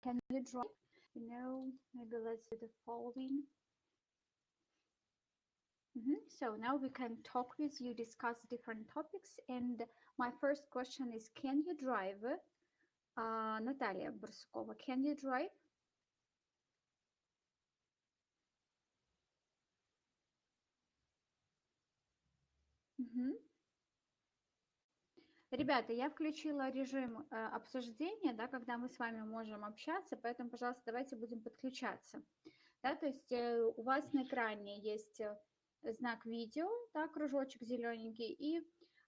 Can you drive? Maybe let's do the following. So now we can talk with you, discuss different topics. And my first question is, can you drive? Natalia Bursukova, can you drive? Ребята, я включила режим обсуждения, да, когда мы с вами можем общаться, поэтому, пожалуйста, давайте будем подключаться. Да, то есть у вас на экране есть знак видео, да, кружочек зелененький, и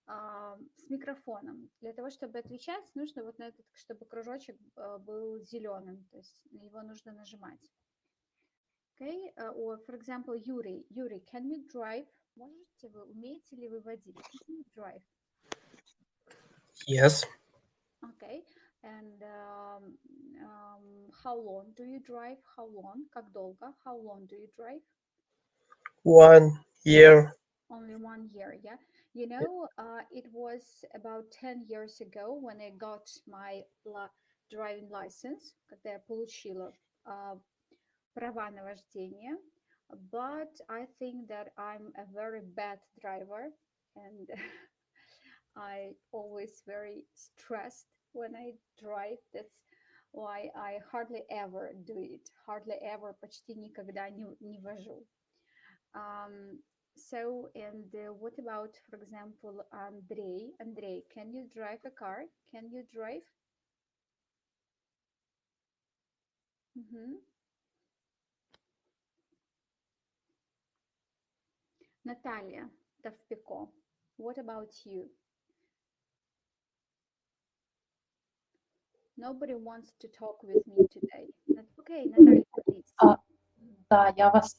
с микрофоном. Для того, чтобы отвечать, нужно вот на этот, чтобы кружочек был зеленым, то есть его нужно нажимать. Okay, or for example, Yuri, can you drive? Можете вы, умеете ли вы водить? Can you drive? Yes. Okay, and how long do you drive? How long? Как долго? How long do you drive? 1 year. Only 1 year, yeah. It was about 10 years ago when I got my driving license, когда я получила права на вождение. But I think that I'm a very bad driver, and I always very stressed when I drive. That's why I hardly ever do it. Hardly ever, почти никогда не вожу. So, and what about, for example, Andrei? Andrei, can you drive a car? Can you drive? Natalia Tavpiko, what about you? Nobody wants to talk with me today. Okay, Natalia, please. Да, я вас,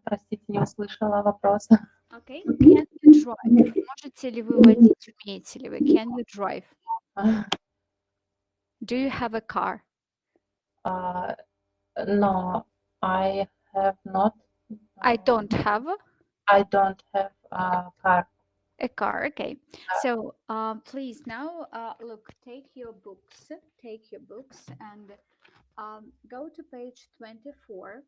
простите, не услышала вопрос. Okay, can you drive? Можете ли вы водить? Умеете ли вы? Can you drive? Do you have a car? No, I have not. I don't have I don't have a car. a car. Okay. So please now look, take your books and go to page 24.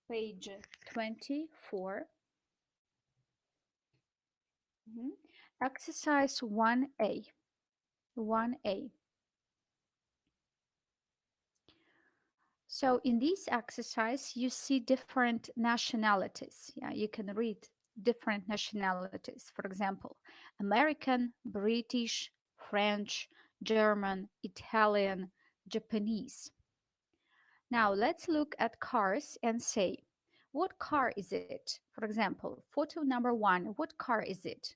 Page 24. Exercise 1A. 1A. So in this exercise, you see different nationalities. Yeah, you can read different nationalities. For example, American, British, French, German, Italian, Japanese. Now let's look at cars and say, what car is it? For example, photo number 1, what car is it?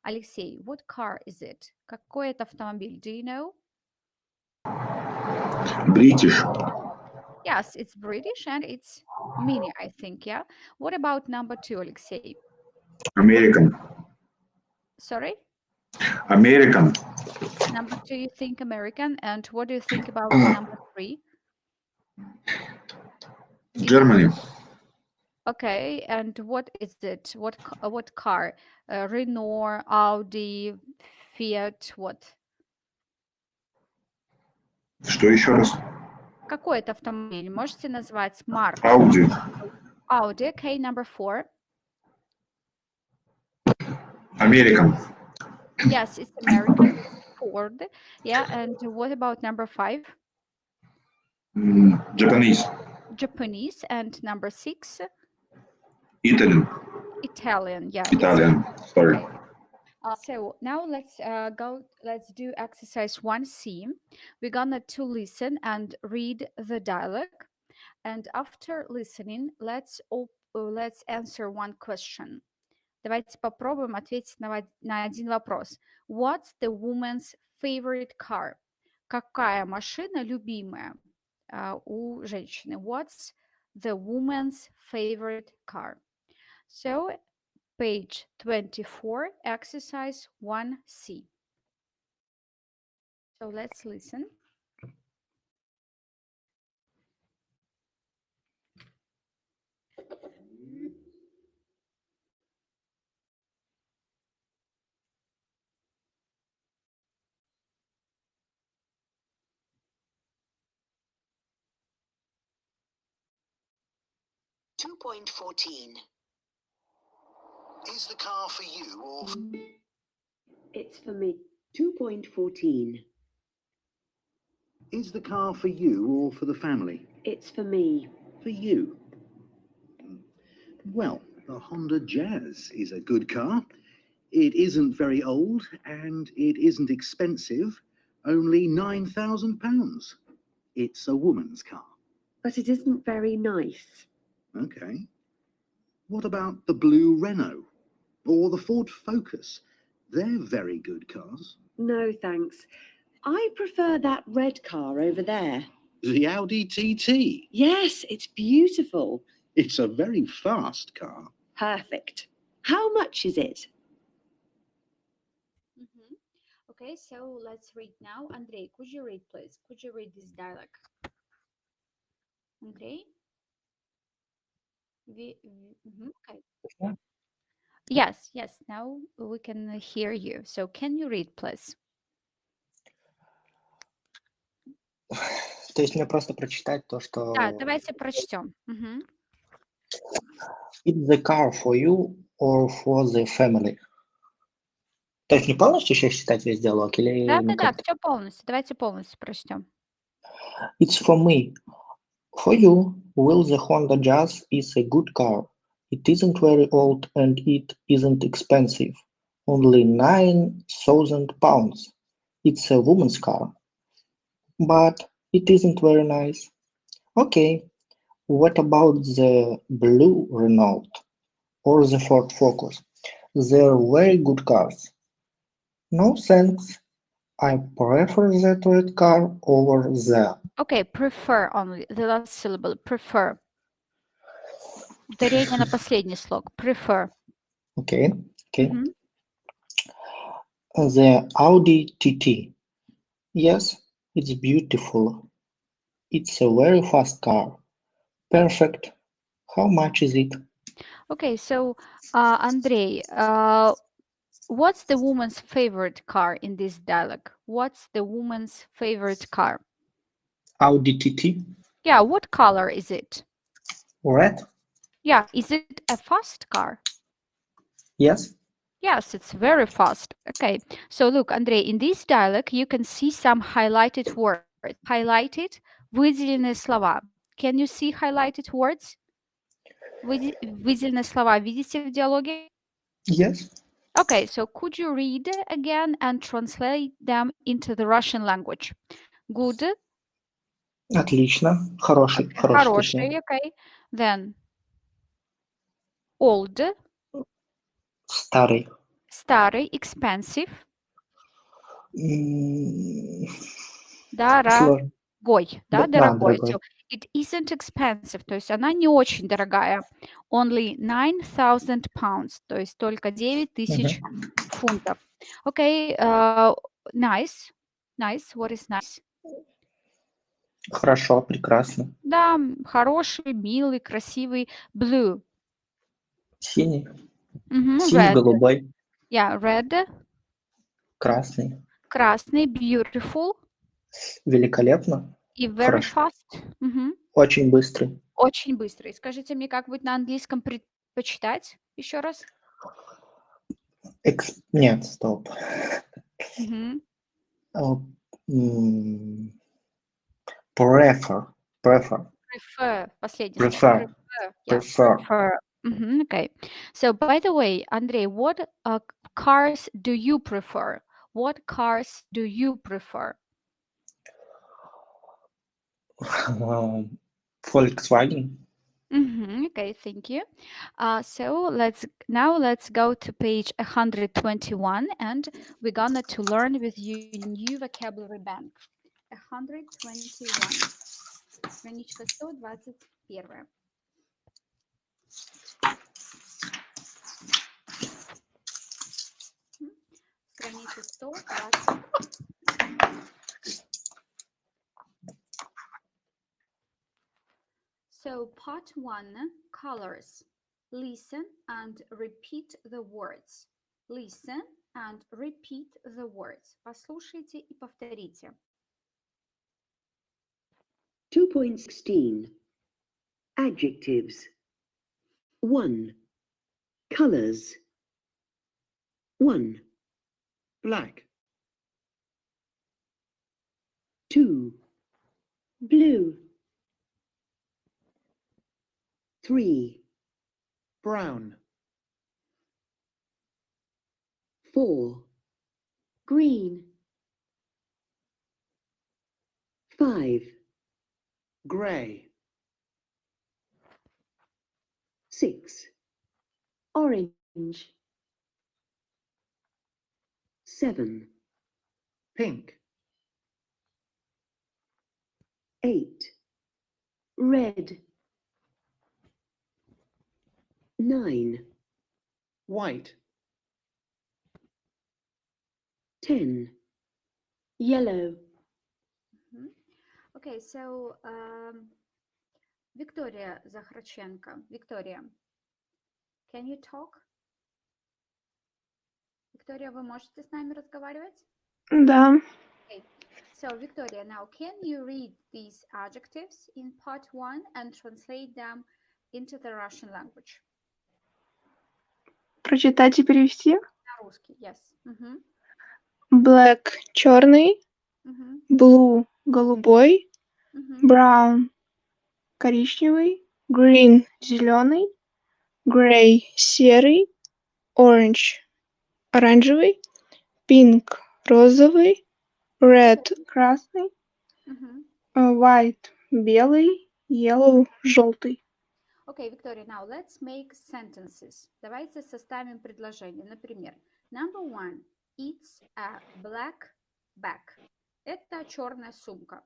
Alexei, what car is it? Какой это автомобиль? Do you know? British. Yes, it's British and it's mini, I think, yeah. What about number 2, Alexei? American. Sorry? American. Number 2, you think American, and what do you think about number 3? Germany. Okay, and what is it? What car? Renault, Audi, Fiat, what? Что еще раз? Какой это автомобиль? Можете назвать марку? Audi. Audi, okay, number 4. American. Yes, it's American, it's Ford. Yeah, and what about number 5? Japanese. Japanese, and number 6? Italian. Italian, yeah. Italian. Sorry. Okay. So now let's do exercise 1C. We're gonna to listen and read the dialogue. And after listening, let's answer one question. Давайте попробуем ответить на один вопрос. What's the woman's favorite car? Какая машина любимая у женщины? What's the woman's favorite car? So, page 24, exercise 1C. So let's listen. 2.14. Is the car for you or It's for me. 2.14. Is the car for you or for the family? It's for me. For you. Well, the Honda Jazz is a good car. It isn't very old and it isn't expensive, only £9,000. It's a woman's car. But it isn't very nice. Okay. What about the blue Renault or the Ford Focus? They're very good cars. No, thanks. I prefer that red car over there. The Audi TT. Yes, it's beautiful. It's a very fast car. Perfect. How much is it? Mhm. Okay, so let's read now. Andrei, could you read, please? Could you read this dialogue? Andrei? Okay. Yeah. Yes, yes, now we can hear you. So can you read, please? То есть мне просто прочитать то, Да, что давайте прочтем. it's the car for you or for the family. То есть не полностью сейчас читать весь диалог или Да, как-то? все полностью. Давайте полностью прочтем. It's for me. For you, Will, the Honda Jazz is a good car. It isn't very old and it isn't expensive. Only £9,000. It's a woman's car. But it isn't very nice. Okay, what about the blue Renault or the Ford Focus? They're very good cars. No thanks. I prefer that red car over there. Okay, prefer only. The last syllable. Prefer. Ударение на последний слог. Prefer. Okay. Мгм. The Audi TT. Yes, it's beautiful. It's a very fast car. Perfect. How much is it? Okay, so Andrei, what's the woman's favorite car in this dialogue? What's the woman's favorite car? Audi TT. Yeah, what color is it? Red? Yeah, is it a fast car? Yes. Yes, it's very fast. Okay, so look, Andrei, in this dialogue you can see some highlighted words. Highlighted, выделенные слова. Can you see highlighted words? Выделенные слова видите в диалоге? Yes. Okay, so could you read again and translate them into the Russian language? Good. Отлично. Хороший, точнее. Хороший, okay. Then old, Старый. старый, expensive, Сложно. дорогой, да, дорогой. дорогой. So it isn't expensive, то есть она не очень дорогая. Only 9,000 pounds, то есть только 9,000 фунтов. Okay, nice. Nice, what is nice? Хорошо, прекрасно. Да, хороший, милый, красивый. Blue. Синий. Red. Синий-голубой. Yeah, red. Красный. Красный, beautiful. Великолепно. И very Хорошо. fast. Очень быстрый. Очень быстрый. Скажите мне, как будет на английском предпочитать? Еще раз. Нет, стоп. Prefer. Prefer. Последний Prefer. Prefer. Okay. So, by the way, Andrei, what cars do you prefer? What cars do you prefer? Volkswagen. Okay, thank you. So let's go to page 121, and we're gonna to learn with you new vocabulary bank. 121. Страничка 121. Страница 120. So part 1, colors. Listen and repeat the words. Listen and repeat the words. Послушайте и повторите. 2.16. Adjectives. 1. Colours. 1, Black. 2. Blue. 3, Brown. 4. Green. 5, Grey. 6. Orange. 7, Pink. 8. Red. 9, White. 10. Yellow. Okay, so Victoria Zakharchenko. Victoria, can you talk? Victoria, вы можете с нами разговаривать? Да. Okay. So, Victoria, now can you read these adjectives in part 1 and translate them into the Russian language? Прочитать и перевести. На русский, yes. Black – черный, Мгм. blue – голубой, Мгм. brown – коричневый, green – зеленый, gray – серый, orange – оранжевый, pink – розовый, red – красный, Мгм. white – белый, yellow – желтый. Okay, Victoria, now let's make sentences. Давайте составим предложение. Например, number 1. It's a black bag. Это черная сумка.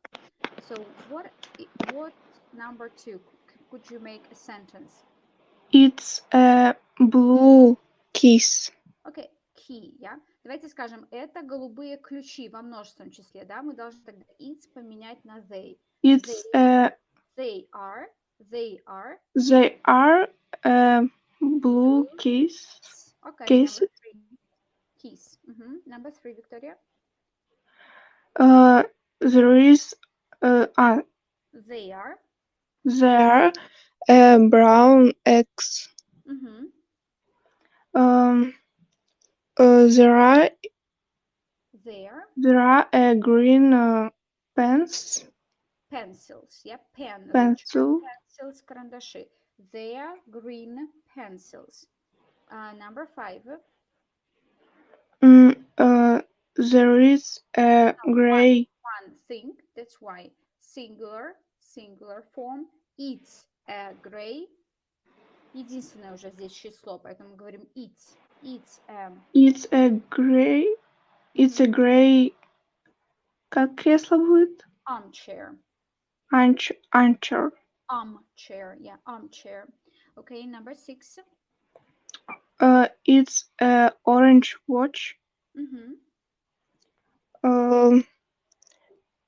So what number 2? Could you make a sentence? It's a blue keys. Okay, key, yeah? Давайте скажем, это голубые ключи во множественном числе, да? Мы должны тогда it's поменять на they. It's They are they are blue keys. Okay, Cases. number 3. Keys. Number 3, Victoria. There is They are. there brown eggs. There are green pens. Pencils, yeah, Pencil. Pencils, карандаши. They are green pencils. Number 5. There is a gray. One thing, that's why singular form. It's a gray. Единственное уже здесь число, поэтому говорим it's. It's a gray. It's a gray. Как кресло будет? Armchair. Armchair. Armchair, yeah, armchair. Okay, number 6. It's a orange watch.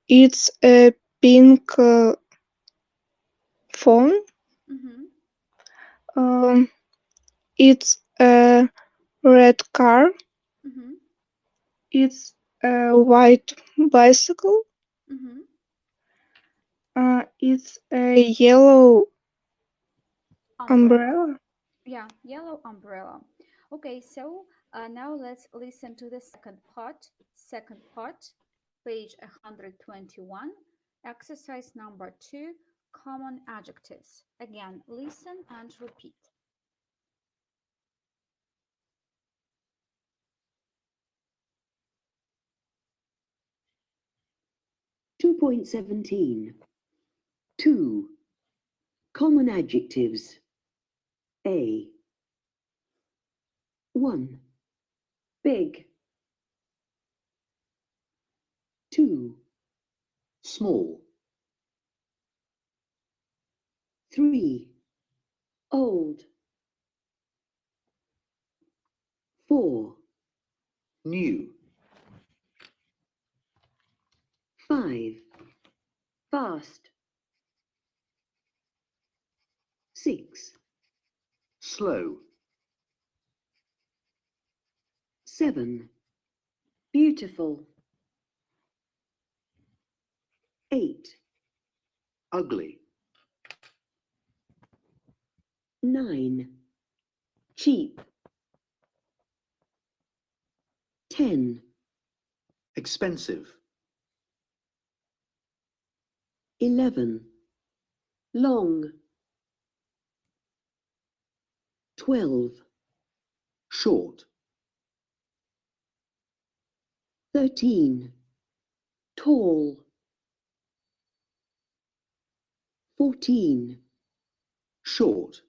It's a pink phone. It's a red car. It's a white bicycle. It's a yellow umbrella. Yeah, yellow umbrella. Okay, so now let's listen to the second part. Page 121, exercise number 2, common adjectives. Again, listen and repeat. .17. 2. Common adjectives. A. 1. Big. 2. Small. 3. Old. 4. New. 5. Fast. 6. Slow. 7. Beautiful. 8. Ugly. 9. Cheap. 10. Expensive. 11. Long. 12. Short. 13. Tall. 14. Short.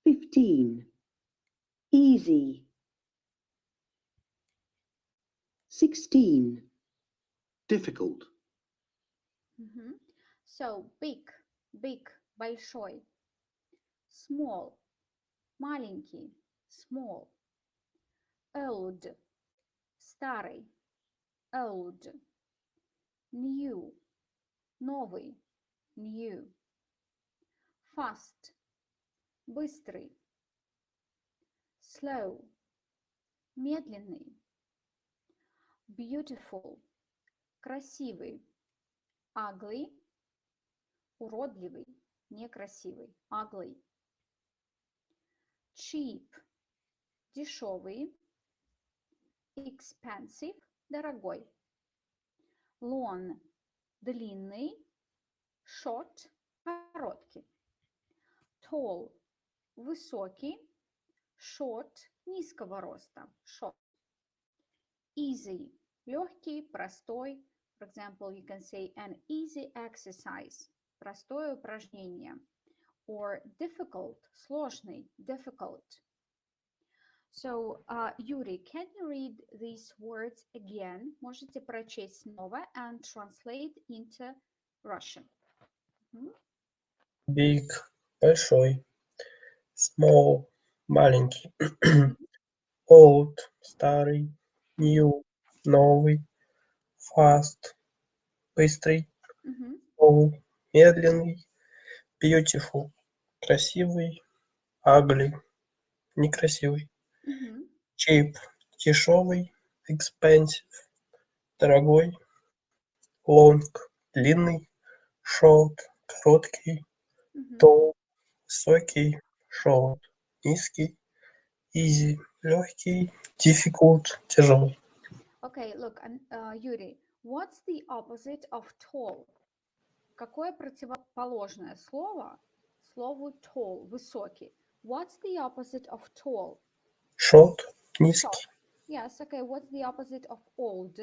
15. Easy. 16. Difficult. Мгм. So, big, big, большой. Small, маленький, small. Old, старый, old. New, новый, new. Fast, быстрый. Slow, медленный. Beautiful, красивый. Ugly, уродливый, некрасивый. Ugly. Cheap, дешевый. Expensive, дорогой. Long, длинный. Short, короткий. Tall, высокий. Short, низкого роста. Short. Easy, легкий, простой. For example, you can say an easy exercise. Простое упражнение. Or difficult, сложный, difficult. So, Yuri, can you read these words again? Можете прочесть снова and translate into Russian. Big – большой, small – маленький, old – старый, new – новый, fast – быстрый, slow – медленный, beautiful – красивый, ugly – некрасивый, cheap – дешевый, expensive – дорогой, long – длинный, short – короткий, tall – высокий, short – низкий, easy – легкий, difficult – тяжелый. Okay, look, Yuri, what's the opposite of tall? Какое противоположное слово слову tall, высокий? What's the opposite of tall? Short – низкий, Short. Yes, okay. What's the opposite of old?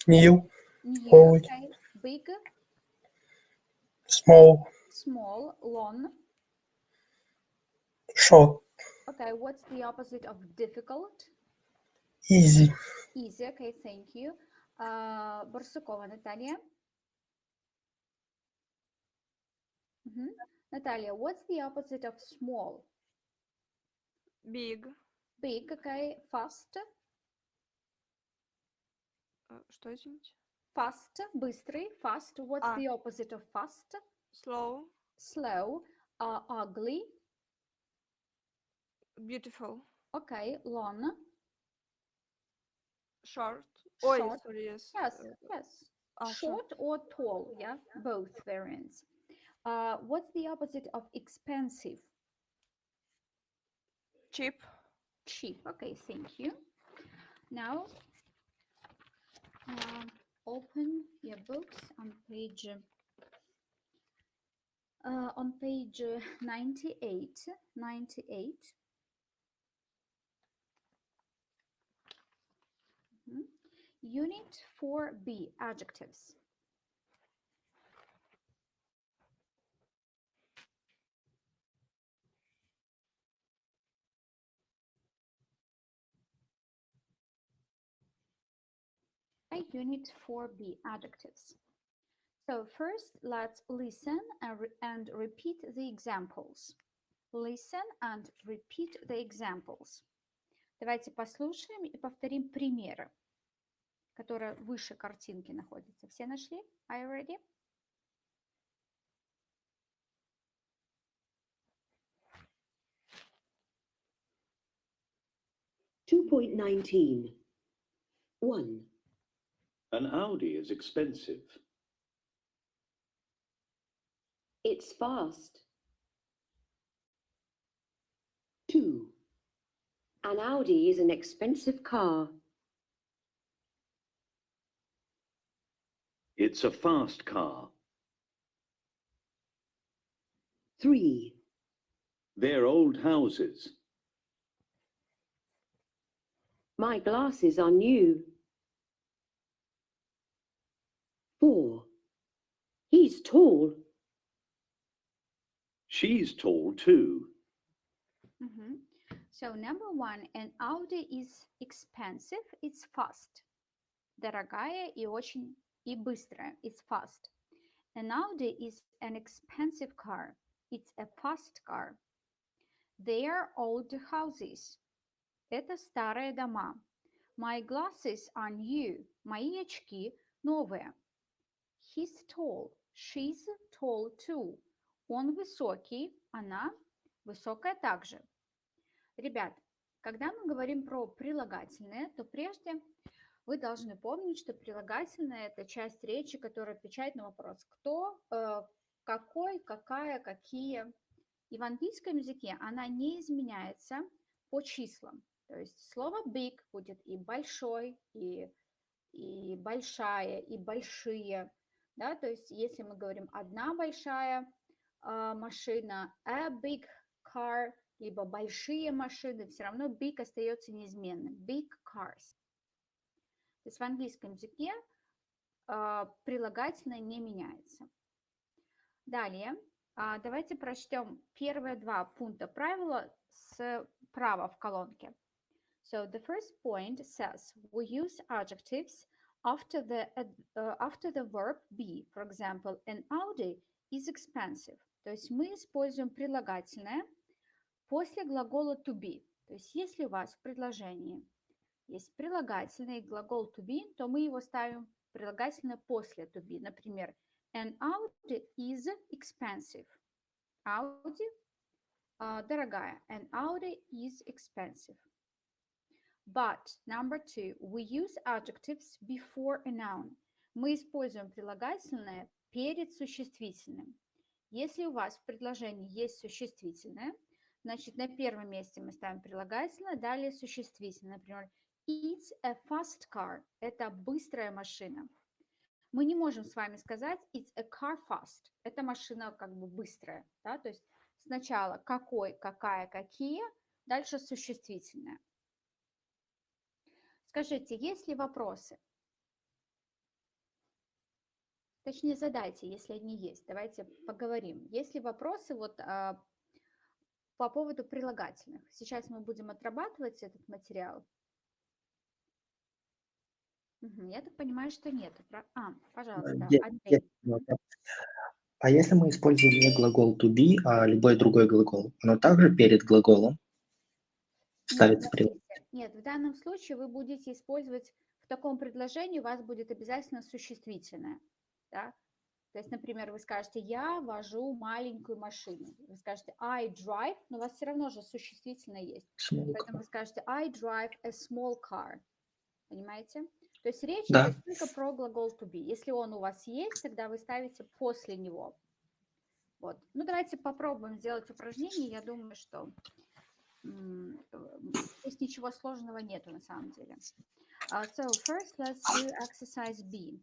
new New, новый, okay. Big, small, small, long. short, Okay, what's the opposite of difficult? easy, Easy, okay, thank you. Барсукова Наталья. Наталья, what's the opposite of small? Big. Big, okay. Fast. Что, извините? Fast, быстрый. Fast. What's the opposite of fast? Slow. Slow. Ugly. Beautiful. Okay. Long. Short. Short. Ой, sorry, yes. Yes. Short or tall, yeah? Both variants. What's the opposite of expensive? Cheap. Cheap. Okay, thank you. Now, open your books on page 98. 98. Unit 4B, adjectives. Unit 4B, adjectives. So first, let's listen and repeat the examples. Listen and repeat the examples. Давайте послушаем и повторим примеры, которые выше картинки находятся. Все нашли? Are you ready? .19. 1. An Audi is expensive. It's fast. 2. An Audi is an expensive car. It's a fast car. 3. They're old houses. My glasses are new. 4. He's tall. She's tall too. Мгм. So number one, an Audi is expensive, it's fast. Дорогая и очень и быстрая, it's fast. An Audi is an expensive car, it's a fast car. They are old houses. Это старые дома. My glasses are new. Мои очки новые. He's tall. She's tall too. Он высокий, она высокая также. Ребят, когда мы говорим про прилагательные, то прежде вы должны помнить, что прилагательное – это часть речи, которая отвечает на вопрос «кто», «какой», «какая», «какие». И в английском языке она не изменяется по числам. То есть слово big будет и большой, и большая, и большие. Да? То есть если мы говорим одна большая машина, a big car, либо большие машины, все равно big остается неизменным. Big cars. То есть в английском языке прилагательное не меняется. Далее, давайте прочтем первые два пункта правила справа в колонке. So the first point says we use adjectives after the verb be. For example, an Audi is expensive. То есть мы используем прилагательное после глагола to be. То есть если у вас в предложении есть прилагательный глагол to be, то мы его ставим прилагательное после to be. Например, an Audi is expensive. Audi дорогая. An Audi is expensive. But, number two, we use adjectives before a noun. Мы используем прилагательное перед существительным. Если у вас в предложении есть существительное, значит, на первом месте мы ставим прилагательное, далее существительное. Например, it's a fast car. Это быстрая машина. Мы не можем с вами сказать it's a car fast. Это машина как бы быстрая. Да? То есть сначала какой, какая, какие, дальше существительное. Скажите, есть ли вопросы? Точнее, задайте, если они есть. Давайте поговорим. Есть ли вопросы вот, по поводу прилагательных? Сейчас мы будем отрабатывать этот материал. Я так понимаю, что нет. Пожалуйста, Андрей. А если мы используем не глагол to be, а любой другой глагол, оно также перед глаголом ставится прилагательное? Нет, в данном случае вы будете использовать в таком предложении, у вас будет обязательно существительное. Да? То есть, например, вы скажете «я вожу маленькую машину». Вы скажете «I drive», но у вас все равно же существительное есть. Поэтому вы скажете «I drive a small car». Понимаете? То есть речь идет только про глагол to be. Если он у вас есть, тогда вы ставите после него. Вот. Ну, давайте попробуем сделать упражнение. Я думаю, что здесь ничего сложного нету на самом деле. So first let's do exercise B.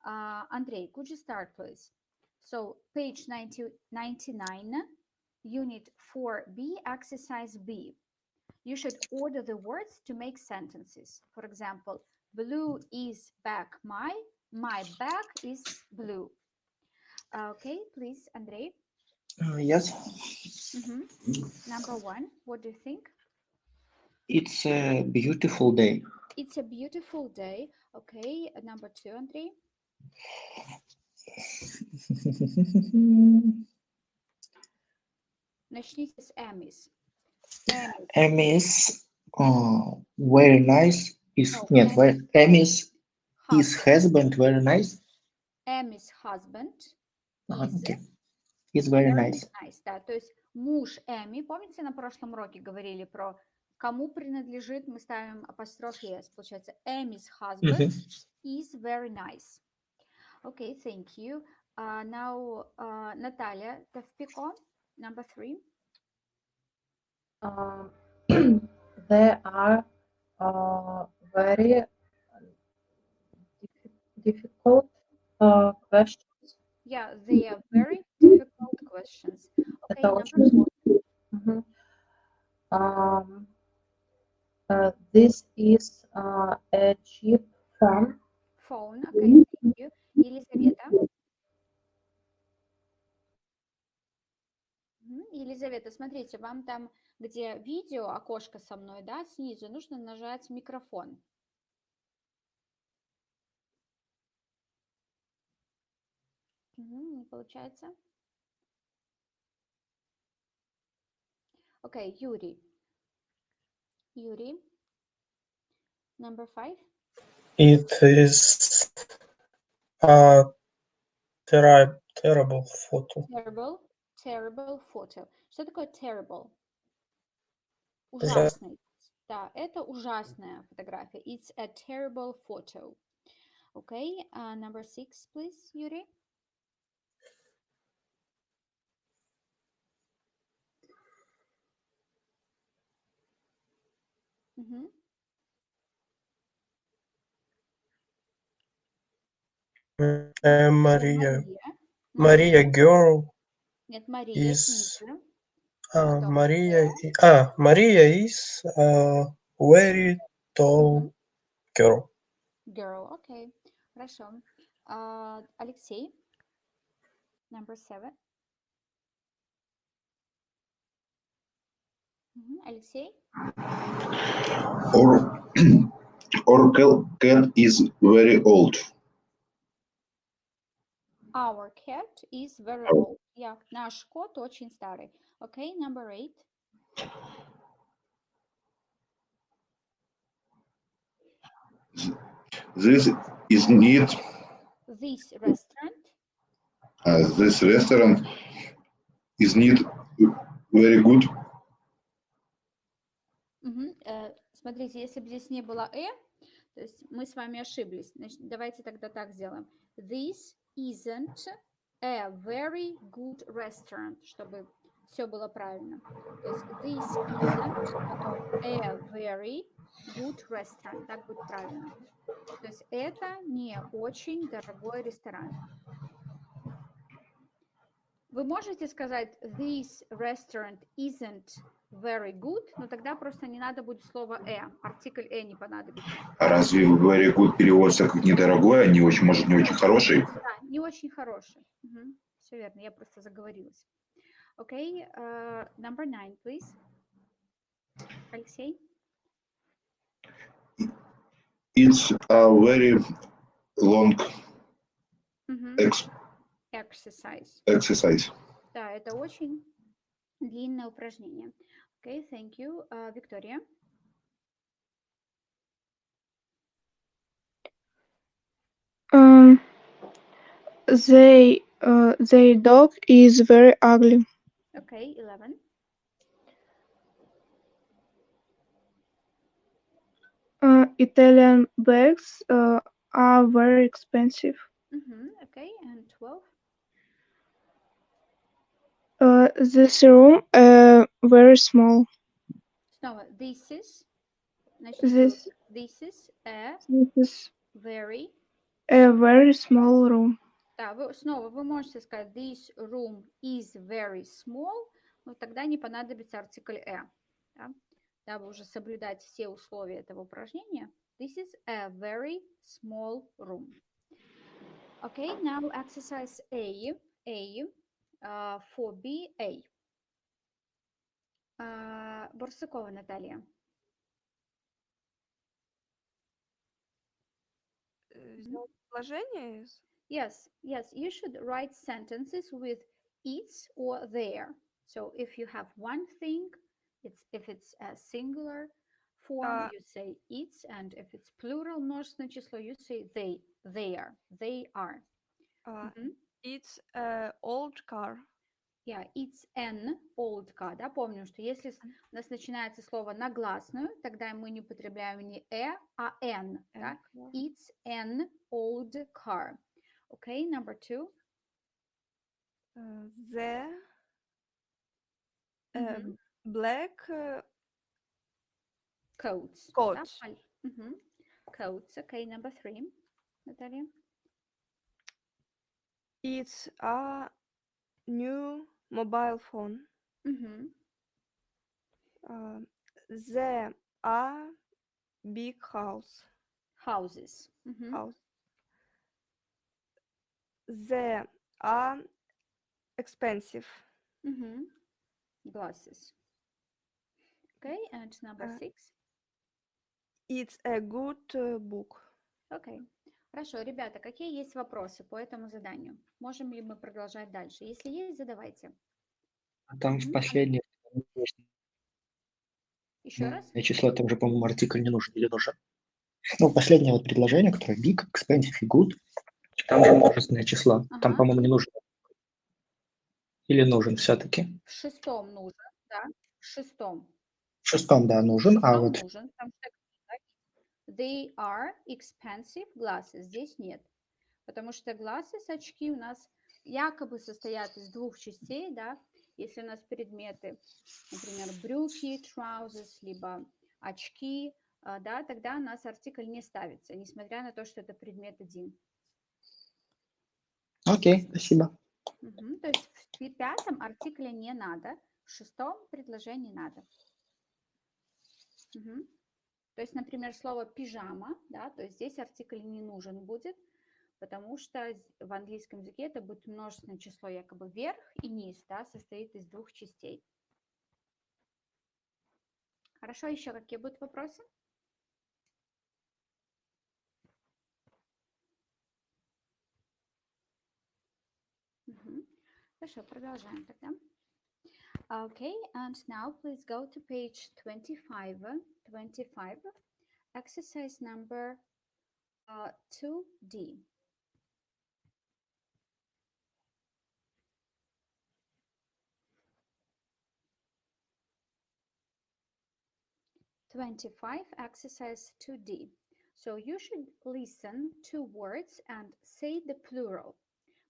Andrei, could you start, please? So page 99, unit 4B, exercise B. You should order the words to make sentences. For example, blue is bag my bag is blue. Okay, please, Andrei. Yes. Number one, what do you think? It's a beautiful day. It's a beautiful day. Okay, number two, Andrei. Начните с Emmys. Emmy's very nice. Emmy's husband very nice. Emmy's husband is very nice. Да, то есть муж Эми, помните, на прошлом уроке говорили про кому принадлежит, мы ставим апостроф S, получается Emmy's husband is very nice. Okay, thank you. Now, Natalia Tevpiko, number 3. There are very difficult questions. Yeah, they are very difficult questions. Okay, Это number очень 4. Мгм. This is a cheap phone. Phone. Okay, thank you. Елизавета. Елизавета, смотрите, вам там, где видео, окошко со мной, да, снизу, нужно нажать микрофон. Не получается. Окей, Юрий. Юрий. Number 5. It is a terrible photo. Terrible photo. Что такое terrible? Ужасный. Ужасный. Да, это ужасная фотография. It's a terrible photo. Okay, number 6, please, Юрий. Maria. Maria girl Нет, Мария is ниже. Maria is a very tall girl. Girl, окей. Хорошо. Алексей. Number 7. Алексей. Our cat is very old. Our cat is very old. Yeah, наш кот очень старый. Okay, number 8. This is neat. This restaurant. This restaurant is neat very good. Смотрите, если бы здесь не было то есть мы с вами ошиблись. Значит, давайте тогда так сделаем. This isn't a very good restaurant, чтобы все было правильно. То есть this isn't, потом a very good restaurant. Так будет правильно. То есть это не очень дорогой ресторан. Вы можете сказать this restaurant isn't very good, но тогда просто не надо будет слово артикль не понадобится. А разве very good переводится как недорогой, а не очень, может, не очень хороший? Да, не очень хороший. Все верно, я просто заговорилась. Окей, number 9, please. Алексей. It's a very long exercise. Да, это очень длинное упражнение. Okay, thank you. Виктория. Their dog is very ugly. Okay, 11. Italian bags are very expensive. Okay, and 12. This room very small. Снова, this is. Значит, this is a very small room. Да, вы можете сказать this room is very small, но тогда не понадобится артикль да? Дабы уже соблюдать все условия этого упражнения. This is a very small room. Okay, now exercise A for B, A. Бурсакова Наталья. Предложение? Yes, you should write sentences with it's or there. So if you have one thing, if it's a singular form, you say it's, and if it's plural множественное число, you say they are. It's an old car. Yeah, it's an old car. Да, помним, что если у нас начинается слово на гласную, тогда мы не употребляем не а n. Да? It's an old car. Okay, number 2. The Мгм. black Coats. Да? coat. Мгм. Coats. Okay, number 3. Наталья. It's a new mobile phone. Мгм. The a big house. Houses. Мгм. House. The a expensive. Мгм. Glasses. Okay, and number 6. It's a good book. Окей. Хорошо, ребята, какие есть вопросы по этому заданию? Можем ли мы продолжать дальше? Если есть, задавайте. А там в Мгм. последнее Еще раз? число, там же, по-моему, артикль не нужен или нужен. Ну, последнее вот предложение, которое big, expensive и good, там же множественное число. Там, Ага. по-моему, не нужен. Или нужен все-таки? В 6 нужен, да? В 6. В 6, да, В нужен, а 6 вот нужен. Потому что they are expensive glasses. Здесь нет. Потому что glasses, очки у нас якобы состоят из 2 частей, да? Если у нас предметы, например, брюки, trousers, либо очки, да, тогда у нас артикль не ставится, несмотря на то, что это предмет один. окей, спасибо. Мгм. То есть в 5 артикля не надо, в 6 предложении надо. Мгм. То есть, например, слово пижама, да, то есть здесь артикль не нужен будет, потому что в английском языке это будет множественное число, якобы верх и низ, да, состоит из 2 частей. Хорошо, еще какие будут вопросы? Мгм. Хорошо, продолжаем тогда. Okay, and now please go to page 25, exercise number 2D. Exercise 2D. So you should listen to words and say the plural.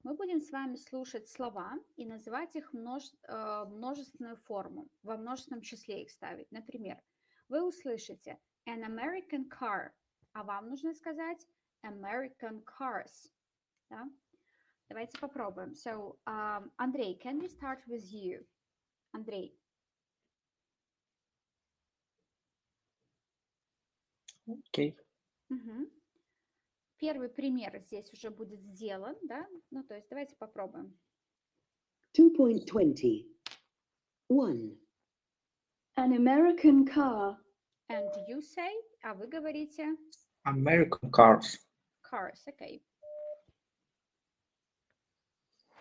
Мы будем с вами слушать слова и называть их множественную форму, во множественном числе их ставить. Например, вы услышите an American car, а вам нужно сказать American cars. Да? Давайте попробуем. So, Андрей, can we start with you? Андрей. Окей. Угу. Первый пример здесь уже будет сделан, да? Ну, то есть давайте попробуем. 2.20. 1. An American car. And you say, а вы говорите American cars. cars, okay.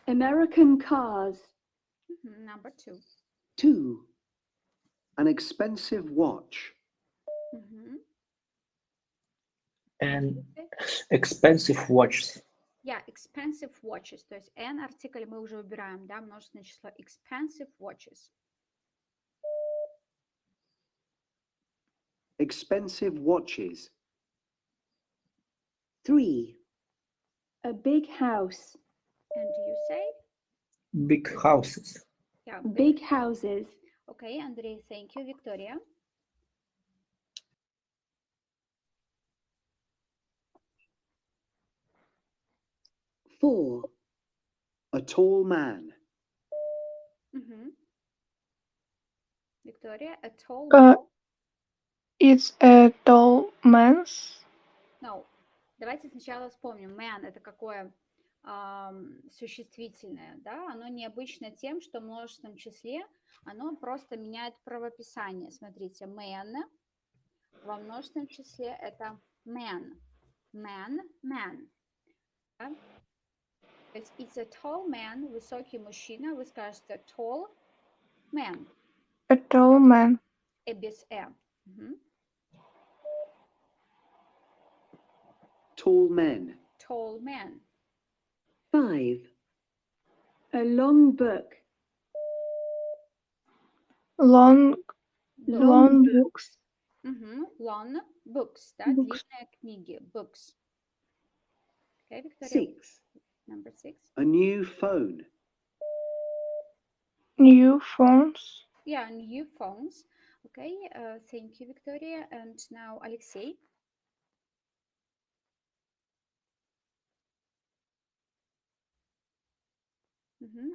American cars. Number 2. 2. An expensive watch. And expensive watches. Yeah, expensive watches. То есть N артикль мы уже убираем, да, множественное число. Expensive watches. Expensive watches. 3. A big house. And you say? Big houses. Yeah, Big houses. Okay, Андрей, thank you. Victoria? Four. A tall man. Victoria, a tall man. It's a tall man's. No. Давайте сначала вспомним. Man это какое существительное, да? Оно необычно тем, что в множественном числе оно просто меняет правописание. Смотрите, man во множественном числе это man. Man, man. Да? То есть it's a tall man, высокий мужчина. Вы скажете tall man. A tall man. Без «э». Tall men. Tall man. 5. A long book. Long books. Long books, да, Books. длинные книги, books. Okay, Victoria. 6. Number 6. A new phone. New phones. Yeah, new phones. Okay, thank you, Victoria. And now Alexei.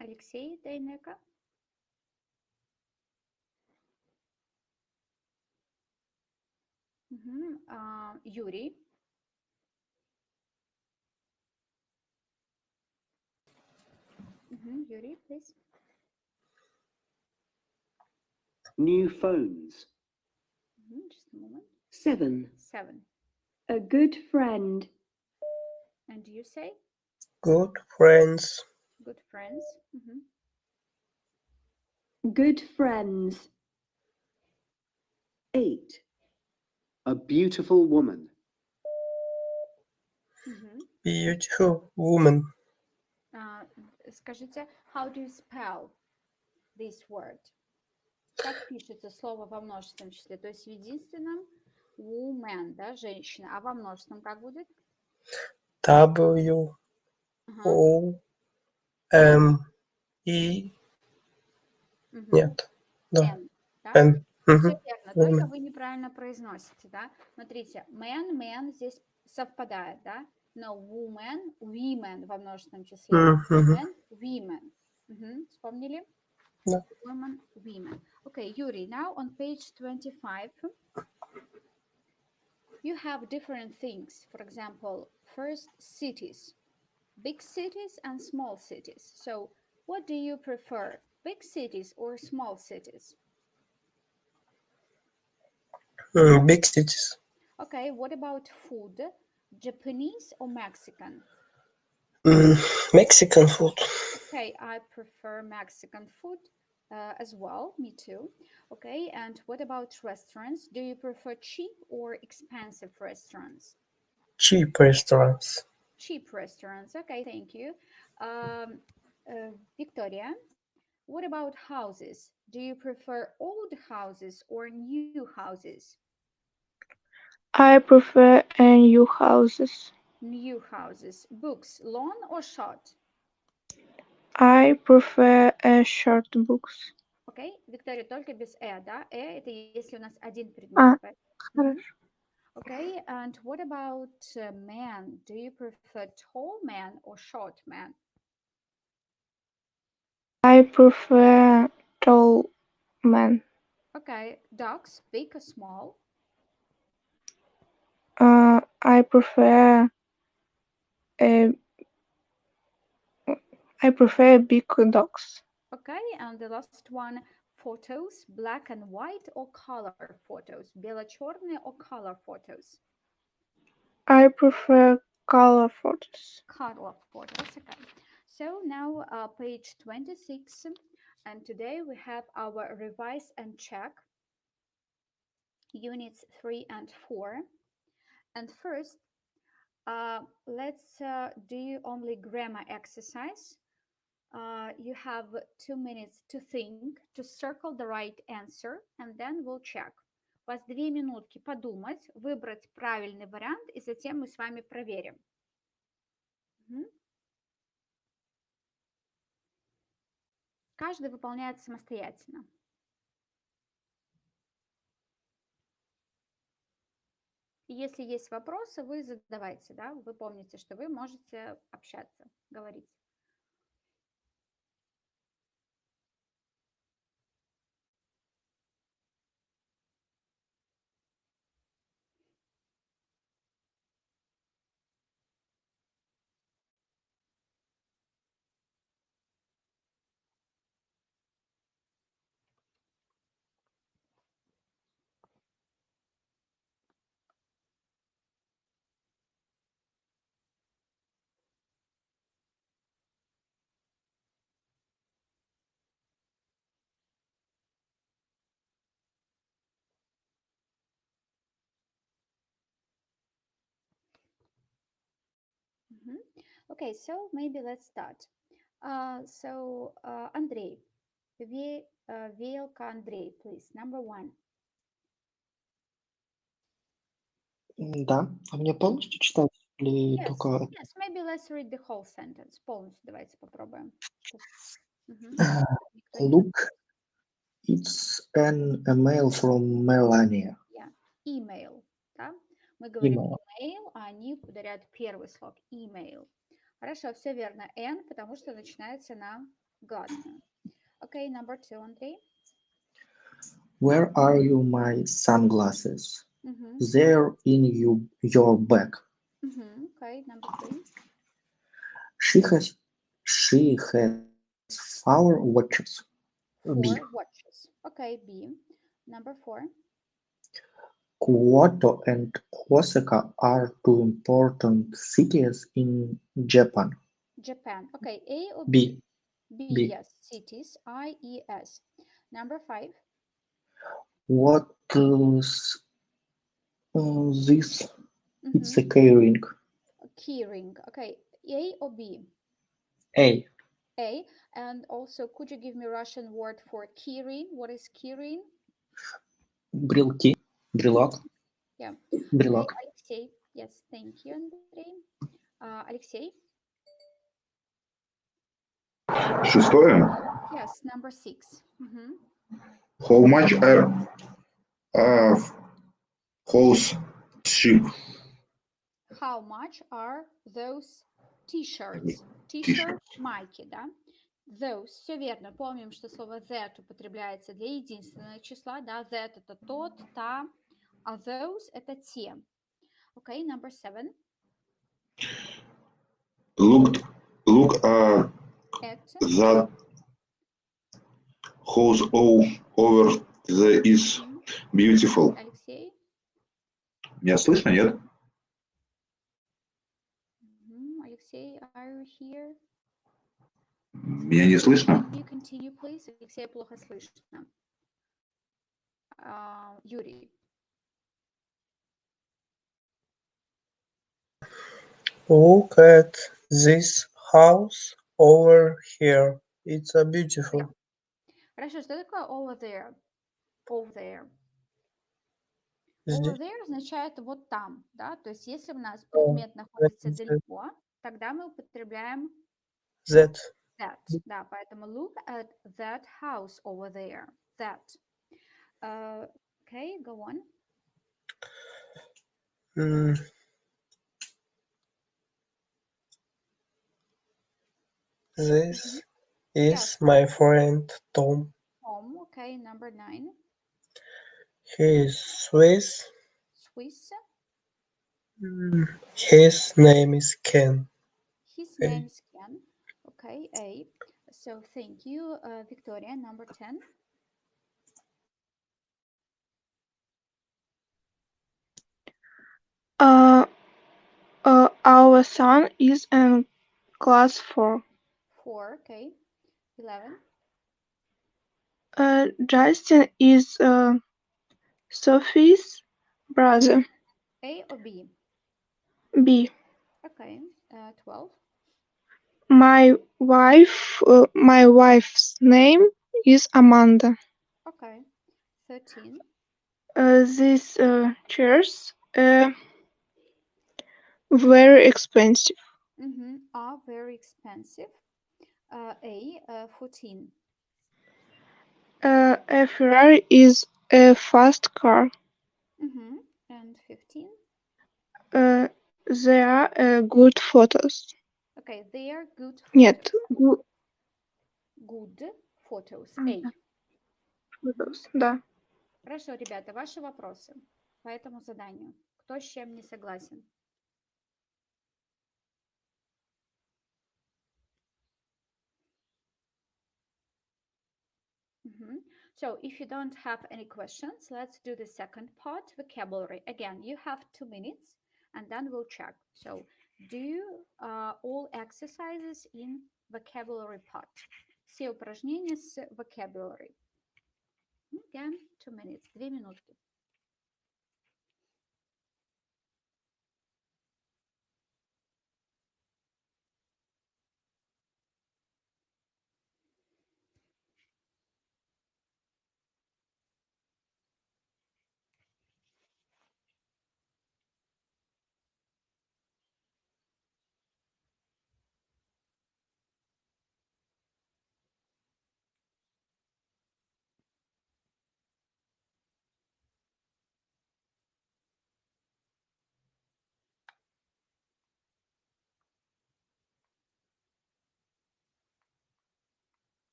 Алексей Дейнека. Юрий. Юрий, please. New phones. Just a moment. 7. 7. A good friend. And you say? Good friends. Good friends. Good friends. 8. A beautiful woman. Beautiful woman. Скажите, how do you spell this word? Как пишется слово во множественном числе? То есть в единственном woman, да, женщина. А во множественном как будет? W O M E. Нет. Да. N, да? N. Все верно, только Woman. вы неправильно произносите, да? Смотрите, man здесь совпадает, да? Но women во множественном числе. Man, women. Вспомнили? Да. Women. Okay, Yuri, now on page 25, you have different things. For example, first, cities. Big cities and small cities. So, what do you prefer? Big cities or small cities? Big cities. Okay, what about food? Japanese or Mexican? Mexican food. Okay, I prefer Mexican food as well. Me too. Okay, and what about restaurants? Do you prefer cheap or expensive restaurants? Cheap restaurants. Cheap restaurants. Okay, thank you. Victoria, what about houses? Do you prefer old houses or new houses? I prefer new houses. New houses. Books, long or short? I prefer short books. Окей, Виктория, только без да? Это если у нас один предмет. Хорошо. Okay, and what about men? Do you prefer tall man or short man? I prefer tall men. Okay, dogs, big or small? I prefer big dogs. Okay, and the last one, photos, black and white or color photos? Бело-черные or color photos? I prefer color photos. Color photos, okay. So now page 26, and today we have our revise and check units 3 and 4. And first, let's do only grammar exercise. You have 2 minutes to think, to circle the right answer, and then we'll check. У вас 2 минутки подумать, выбрать правильный вариант, и затем мы с вами проверим. Каждый выполняет самостоятельно. Если есть вопросы, вы задавайте, да? Вы помните, что вы можете общаться, говорить. Okay, so maybe let's start. Андрей, Велка Андрей, please, number 1. Да, а мне полностью читать или Yes, только... maybe let's read the whole sentence. Полностью давайте попробуем. Look, it's an email from Melania. Yeah. Email. Да? Мы говорим Email. email, а они ударяют первый слог. Email. Хорошо, все верно. N, потому что начинается на гласную. Okay, number 2, Андрей. Where are you, my sunglasses? They're in your bag. Okay, number 3. She has 4 watches. 4 B. watches. Okay, B. Number 4. Kyoto and Osaka are 2 important cities in Japan. Japan. Okay, A or B. B, B. yes. Cities, IES. Number 5. What is this? It's a key ring. Key ring. Okay, A or B? A. A. And also, could you give me Russian word for key ring? What is key ring? Брелки. Брелок. Yeah. Брелок. Okay, Alexei. Yes, thank you, Андрей. Alexei? Шестое. Yes, number 6. How much are house ship? How much are those t-shirts? T-shirt, майки, да? Those, все верно. Помним, что слово that употребляется для единственного числа, да? That это тот, та, а those это те. Okay, number 7. Look At that house over there is beautiful. Алексей. Меня слышно, нет? Алексей, are you here? Меня не слышно? Can you continue, please? Алексей, плохо слышно. Юрий. Look at this house over here. It's a beautiful. Хорошо, что такое over there? Over there. Здесь. Over there означает вот там, да? То есть если у нас предмет находится далеко, тогда мы употребляем That. that, да, поэтому look at that house over there. That. Okay, go on. This is my friend Tom. Tom, okay, number 9. He is Swiss. Swiss. His name is Ken. His name is Ken. Okay, A. So thank you, Victoria, number 10. Our son is in class 4. 4, okay. 11. Justin is Sophie's brother. A or B? B. Okay, 12. My wife's name is Amanda. Okay, 13. These chairs very expensive. Are very expensive. A, 14. A Ferrari is a fast car. And 15. They are good photos. Okay, they are good photos. Нет, Good photos. A. photos, да. Хорошо, ребята, ваши вопросы по этому заданию. Кто с чем не согласен? So if you don't have any questions, let's do the second part, vocabulary. Again, you have 2 minutes and then we'll check. So do all exercises in vocabulary part. Все упражнения с vocabulary. Again, 2 minutes, 2 минутки.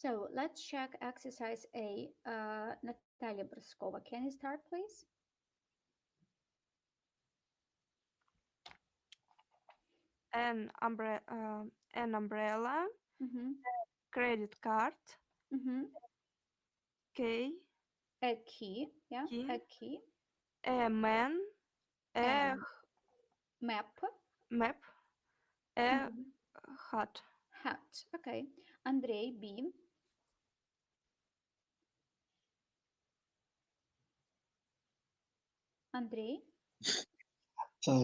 So let's check exercise A. Natalia Bruskova, can you start, please? An umbrella, Mm-hmm. credit card, Mm-hmm. key, A key, yeah, Key. a key, a man, a and map, map, a Mhm. hat. hat. Okay. Andrei, B. Андрей.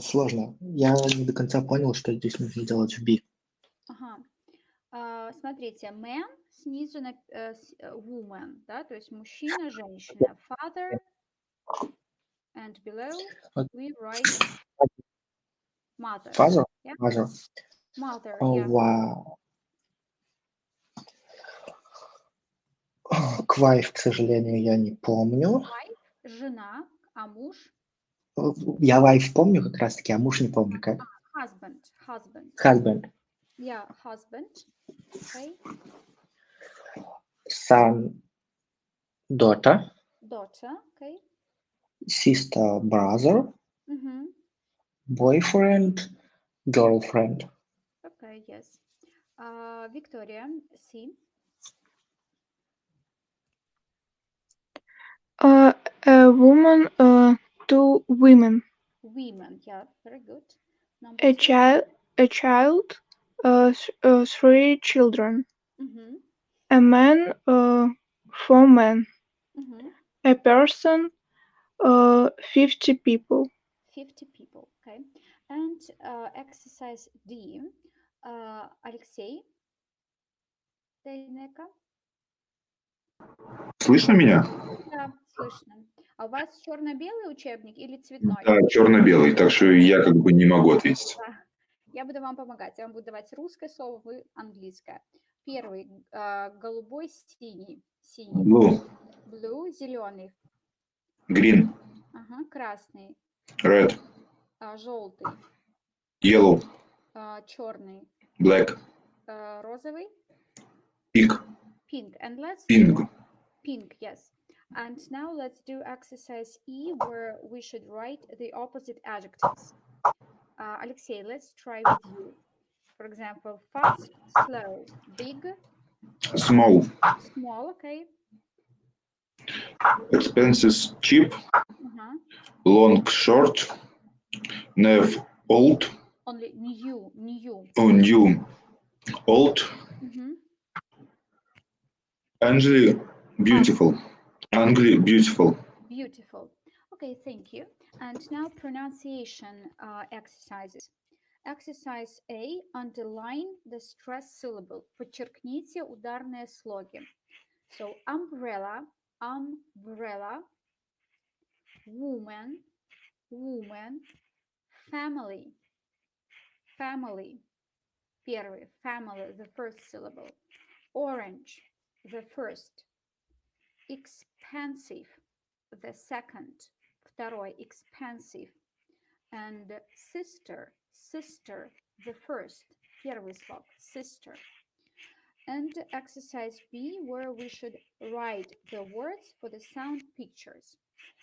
Сложно. Я не до конца понял, что здесь нужно делать в B. Ага. Смотрите, man снизу woman, да, то есть мужчина, женщина. Father, and below we write mother. Father? Yeah? Mother. Mother, Oh, yeah. wow. Wife, к сожалению, я не помню. Wife, жена, а муж? Я wife помню как раз-таки, а муж не помню как. Husband, husband. Husband. Yeah, husband. Okay. Son, daughter. Daughter, okay. Sister, brother. Mm-hmm. Boyfriend, girlfriend. Okay, yes. Victoria, C. A woman, two women. Women, yeah, very good. Number A two. child, three children. Mm-hmm. A man, four men. Mm-hmm. A person, 50 people. 50 people, okay. And exercise D. Алексей Дейнека. Слышно меня? Да, слышно. А у вас черно-белый учебник или цветной? Да, черно-белый, так что я как бы не могу ответить. Да. Я буду вам помогать. Я вам буду давать русское слово, вы английское. Первый голубой, синий. Синий. Blue, Blue, зеленый. green, Ага, красный. red, Желтый. yellow, Черный. black, Розовый. pink, Pink. And let's pink. do pink, yes. And now let's do exercise E, where we should write the opposite adjectives. Alexei, let's try with you. For example, fast, slow, big, Small, small, okay. expenses, cheap, Uh-huh. long, short, new, old, Only new, new. new, old, Mm-hmm. Angry, beautiful, angry, beautiful. Beautiful. Okay, thank you. And now pronunciation exercises. Exercise A. Underline the stress syllable. Подчеркните ударные слоги. So umbrella, umbrella, woman, woman, family, family. Первый, family, the first syllable. Orange, the first. Expensive, the second. Второй, expensive. And sister, sister, the first. Первый слог, sister. And exercise B, where we should write the words for the sound pictures.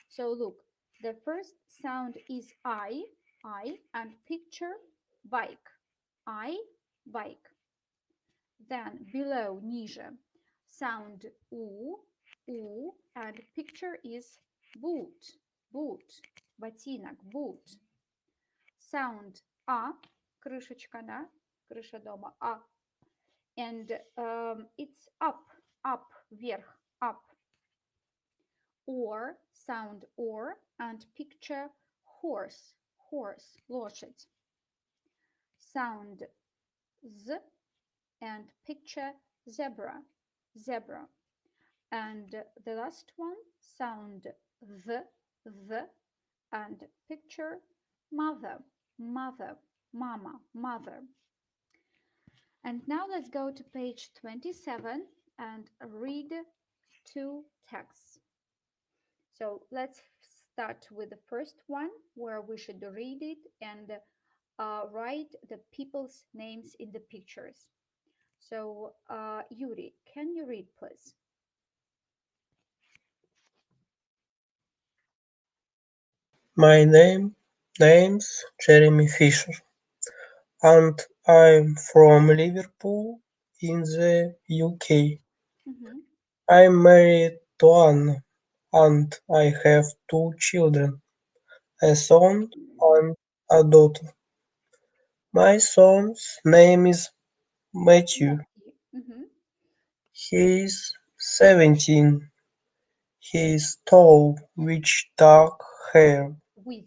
So look, the first sound is I, and picture bike. I, bike. Then below, ниже, sound U, and picture is boot, boot, ботинок, boot. Sound A, крышечка, да, крыша дома, A. And it's up, вверх, up. Or, sound or, and picture horse, лошадь. Sound Z, and picture zebra, And the last one, sound the, and picture mother, mama, mother. And now let's go to page 27 and read two texts. So let's start with the first one, where we should read it and write the people's names in the pictures. So, Yuri, can you read, please? My name's Jeremy Fisher, and I'm from Liverpool in the UK. Mm-hmm. I'm married to Anna, and I have two children, a son and a daughter. My son's name is Matthew. Mm-hmm. He's 17. He's tall, with dark hair. With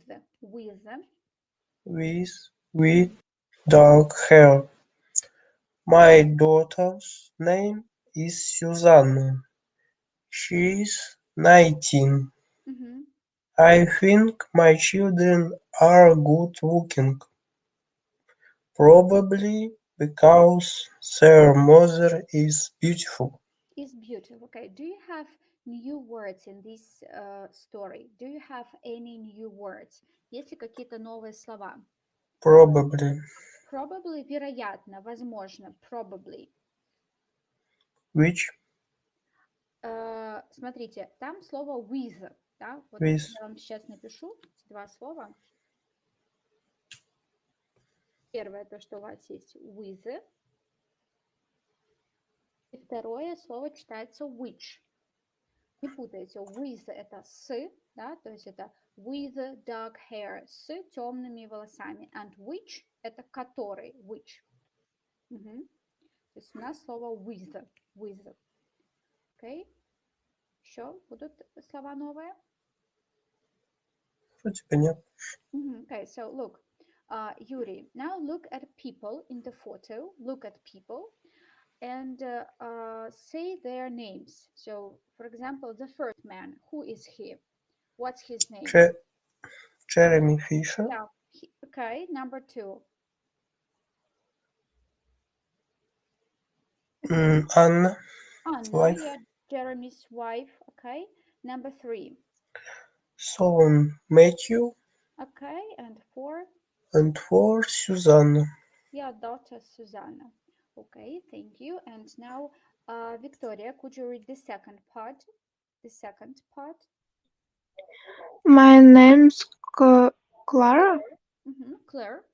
dark hair. My daughter's name is Susanna. She's 19. Mm-hmm. I think my children are good looking, probably because their mother is beautiful. Is beautiful. Okay. Do you have new words in this story? Do you have any new words? Есть ли какие-то новые слова? Probably. Probably, вероятно, возможно, probably. Which? Смотрите, там слово with, да? Вот With. я вам сейчас напишу два слова. Первое, то, что у вас есть with. И второе слово читается which. Не путайте, with это с, да, то есть это with dark hair, с темными волосами, and which это который, which. Угу. То есть у нас слово with. Окей? Еще будут слова новые? Вроде бы нет. Okay, so look, Yuri, now look at people in the photo, look at people and say their names. So, for example, the first man, who is he? What's his name? Jeremy Fisher. Yeah. Okay. Number two. Anna. Anna, yeah, Jeremy's wife. Okay. Number three. Son Matthew. Okay. And four. And four, Susanna. Yeah, daughter Susanna. Okay, thank you. And now, Victoria, could you read the second part? The second part. My name's Clara. Claire.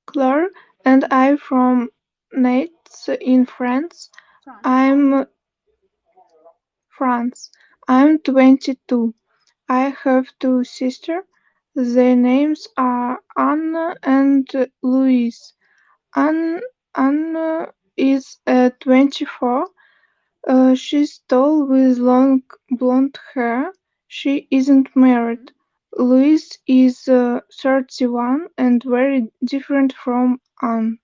Claire, and I'm from Nantes in France. I'm 22. I have two sisters. Their names are Anna and Louise. Anna is 24. She's tall with long blonde hair. She isn't married. Louise is 31 and very different from Anne.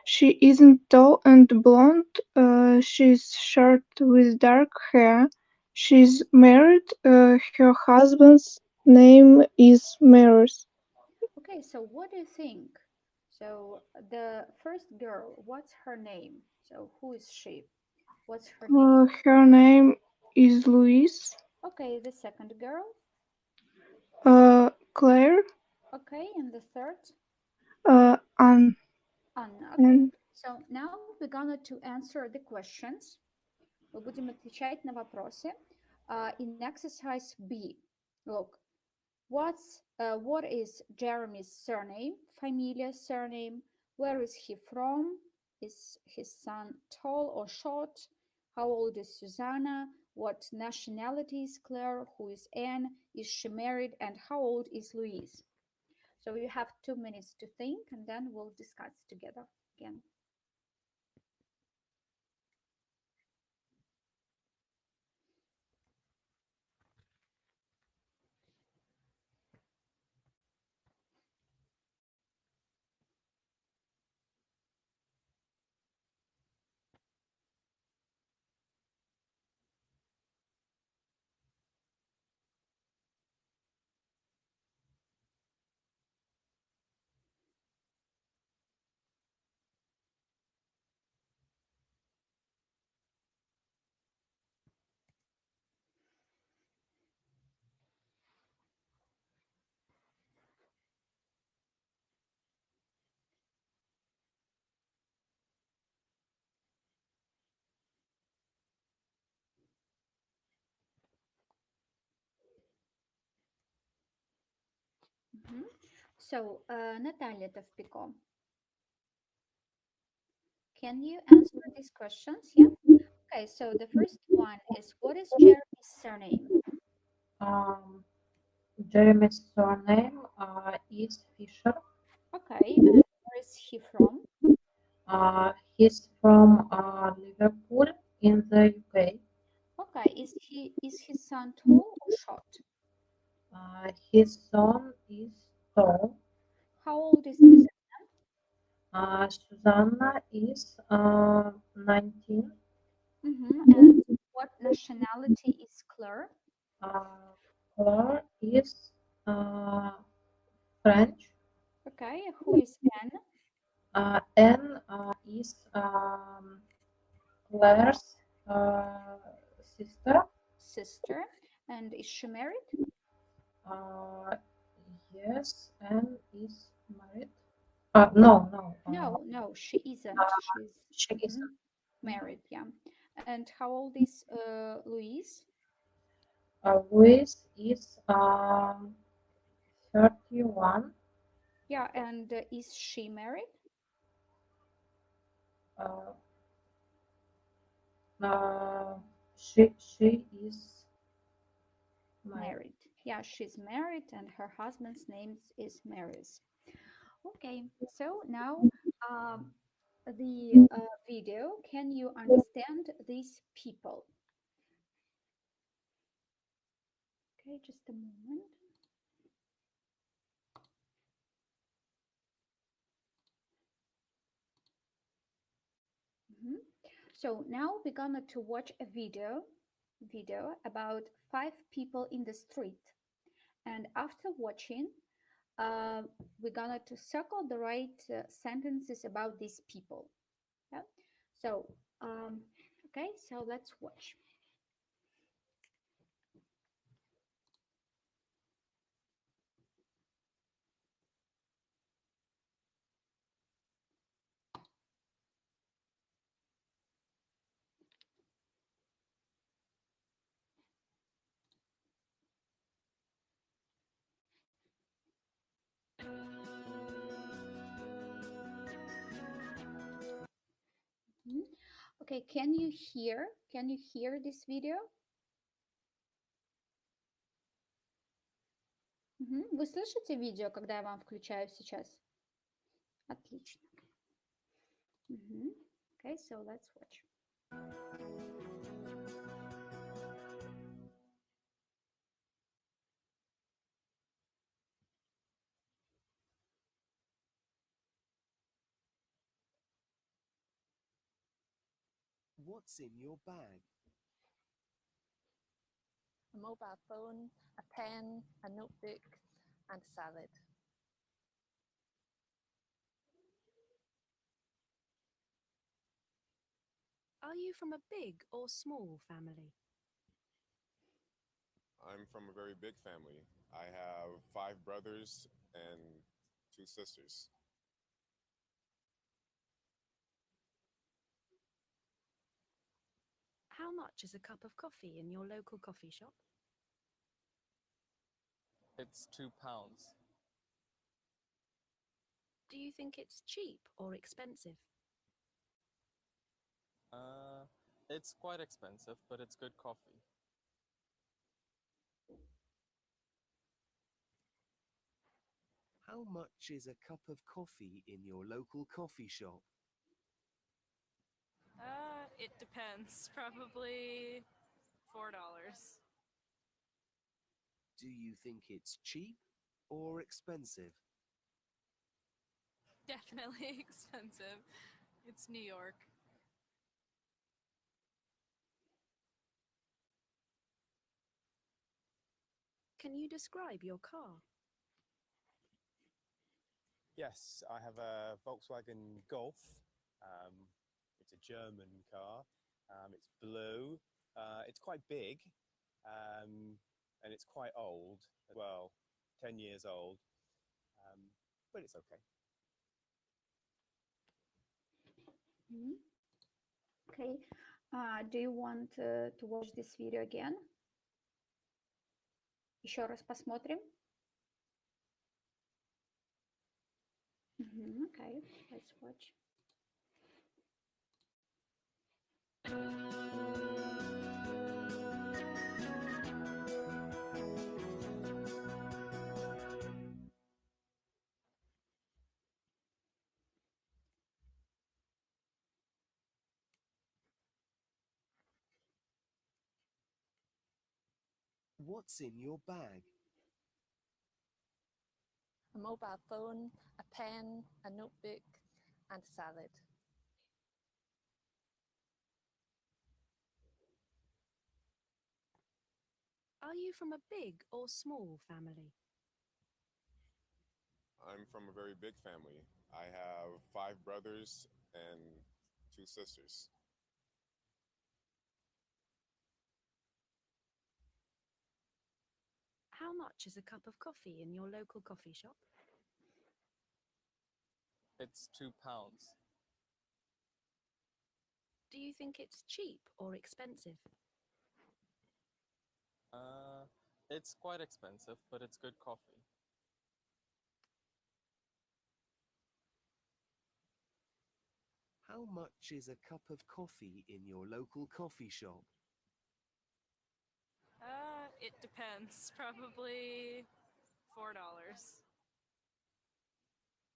She isn't tall and blonde. She's short with dark hair. She's married. Her husband's name is Maurice. Okay, so what do you think? So the first girl, what's her name? So who is she? What's her name? Her name is Louise. Okay, the second girl. Claire. Okay, and the third? Anne. Anna. Okay. So now we're gonna to answer the questions. Мы будем отвечать на вопросы. In exercise B, look, what is Jeremy's surname? Familia surname. Where is he from? Is his son tall or short? How old is Susanna? What nationality is Claire? Who is Anne? Is she married? And how old is Louise? So you have 2 minutes to think, and then we'll discuss together again. So, Natalia Tavpiko, can you answer these questions? Yeah. Okay, so the first one is, what is Jeremy's surname? Jeremy's surname is Fisher. Okay, and where is he from? He's from Liverpool in the UK. Okay, is his son tall or short? His son is tall. How old is Susanna? Susanna is 19. And what nationality is Claire? Claire is French. Okay, who is Anne? Anne is Claire's sister. Sister. And is she married? Yes, Anne is married. No, no. No, she isn't. She Mhm, isn't. married, yeah. And how old is Louise? Louise is 31. Yeah, and is she married? She is Married. Yeah, she's married, and her husband's name is Maris. Okay, so now the video. Can you understand these people? Okay, just a moment. So now we're gonna to watch a video about 5 people in the street, and after watching, we're gonna to circle the right sentences about these people. Yeah. So okay, so let's watch. Okay, can you hear this video? Вы слышите видео, когда я вам включаю сейчас? Отлично. Okay, so let's watch. What's in your bag? A mobile phone, a pen, a notebook, and a salad. Are you from a big or small family? I'm from a very big family. I have 5 brothers and 2 sisters. How much is a cup of coffee in your local coffee shop? It's £2. Do you think it's cheap or expensive? It's quite expensive, but it's good coffee. How much is a cup of coffee in your local coffee shop? It depends. Probably $4. Do you think it's cheap or expensive? Definitely expensive. It's New York. Can you describe your car? Yes, I have a Volkswagen Golf. It's a German car. It's blue. It's quite big, and it's quite old as well, 10 years old, but it's okay. Okay, do you want to watch this video again? Еще раз посмотрим. Okay, let's watch. What's in your bag? A mobile phone, a pen, a notebook, and a salad. Are you from a big or small family? I'm from a very big family. I have five brothers and two sisters. How much is a cup of coffee in your local coffee shop? It's £2. Do you think it's cheap or expensive? It's quite expensive, but it's good coffee. How much is a cup of coffee in your local coffee shop? It depends. Probably $4.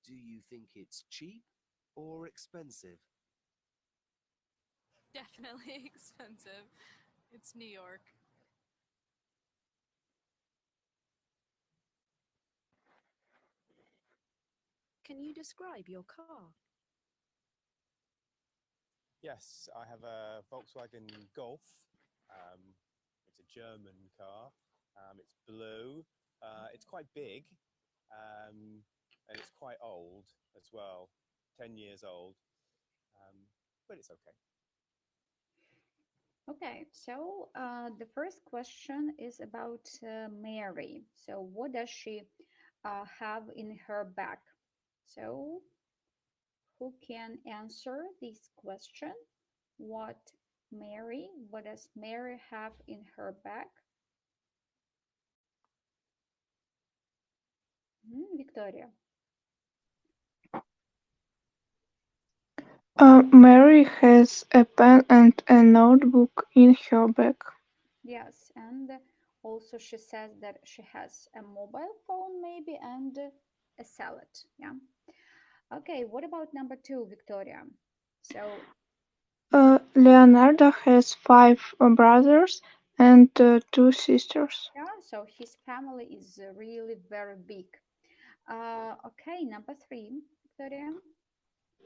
Do you think it's cheap or expensive? Definitely expensive. It's New York. Can you describe your car? Yes, I have a Volkswagen Golf. It's a German car. It's blue. It's quite big, and it's quite old as well, 10 years old, but it's okay. Okay, so the first question is about Mary. So, what does she have in her bag? So, who can answer this question? What does Mary have in her bag? Victoria. Mary has a pen and a notebook in her bag. Yes, and also she says that she has a mobile phone maybe and a salad. Yeah. Okay, what about number two, Victoria? So, Leonardo has five brothers and two sisters. yeah, so his family is really very big. Okay, number three, Victoria.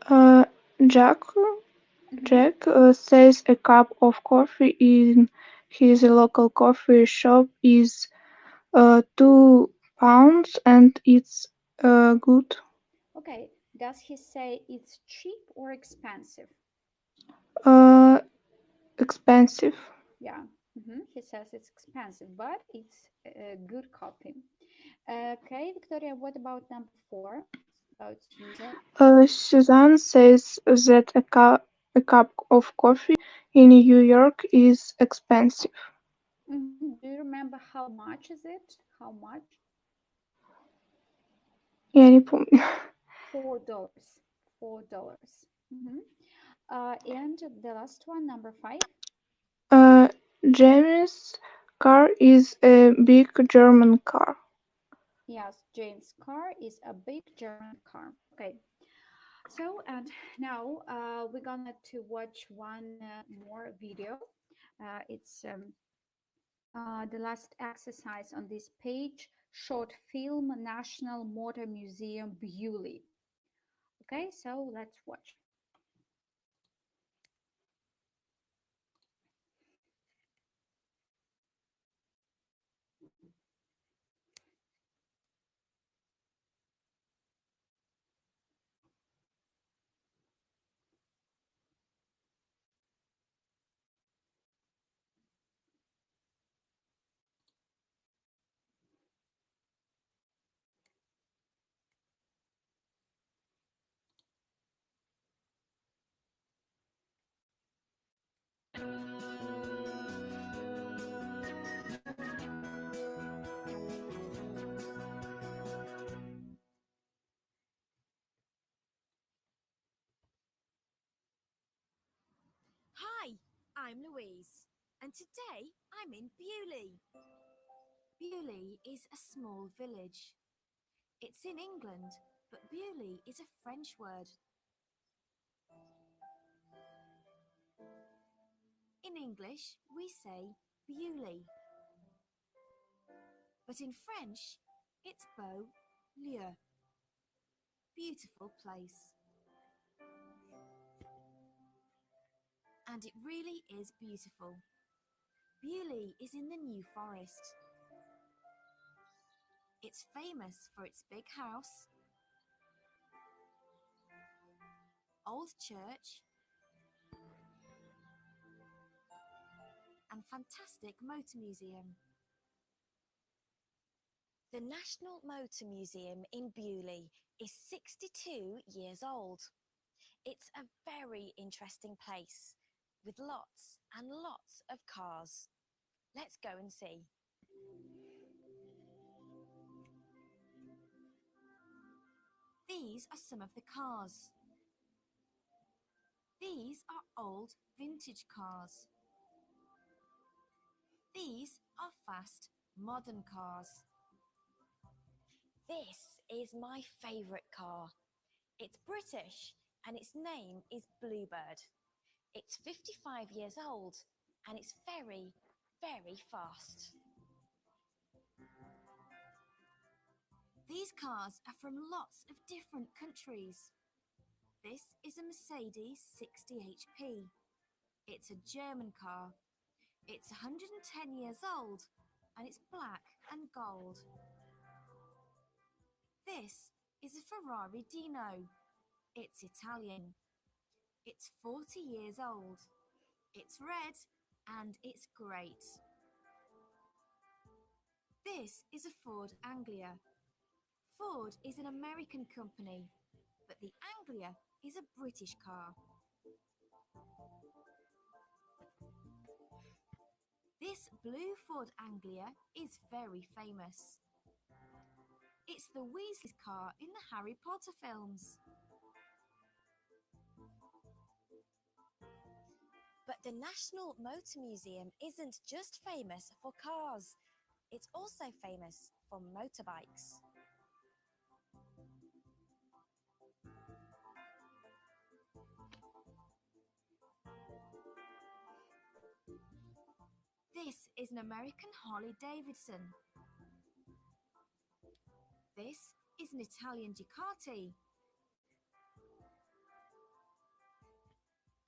Uh, Jack Mhm. Jack says a cup of coffee in his local coffee shop is £2 and it's good. Okay, does he say it's cheap or expensive? Uh, Expensive. Yeah, he says it's expensive, but it's a good coffee. Okay, Victoria, what about number four? About Susan. Suzanne says that a cup of coffee in New York is expensive. Do you remember how much is it? How much? Я не помню. $4. $4. And the last one, number five. Uh, Jamie's car is a big German car. Yes, James' car is a big German car. Okay. So, and now we're gonna to watch one more video. It's the last exercise on this page, short film, National Motor Museum, Bewley. Okay, so let's watch. Hi, I'm Louise, and today I'm in Bewley. Bewley is a small village. It's in England, but Bewley is a French word. In English, we say Bewley, but in French, it's Beau-lieu, beautiful place. And it really is beautiful. Bewley is in the New Forest. It's famous for its big house, old church, and fantastic motor museum. The National Motor Museum in Bewley is 62 years old. It's a very interesting place with lots and lots of cars. Let's go and see. These are some of the cars. These are old vintage cars. These are fast modern cars. This is my favourite car. It's British and its name is Bluebird. It's 55 years old and it's very, very fast. These cars are from lots of different countries. This is a Mercedes 60 HP. It's a German car. It's 110 years old and it's black and gold. This is a Ferrari Dino. It's Italian. It's 40 years old. It's red and it's great. This is a Ford Anglia. Ford is an American company, but the Anglia is a British car. This blue Ford Anglia is very famous. It's the Weasley's car in the Harry Potter films. But the National Motor Museum isn't just famous for cars. It's also famous for motorbikes. This is an American Harley Davidson. This is an Italian Ducati.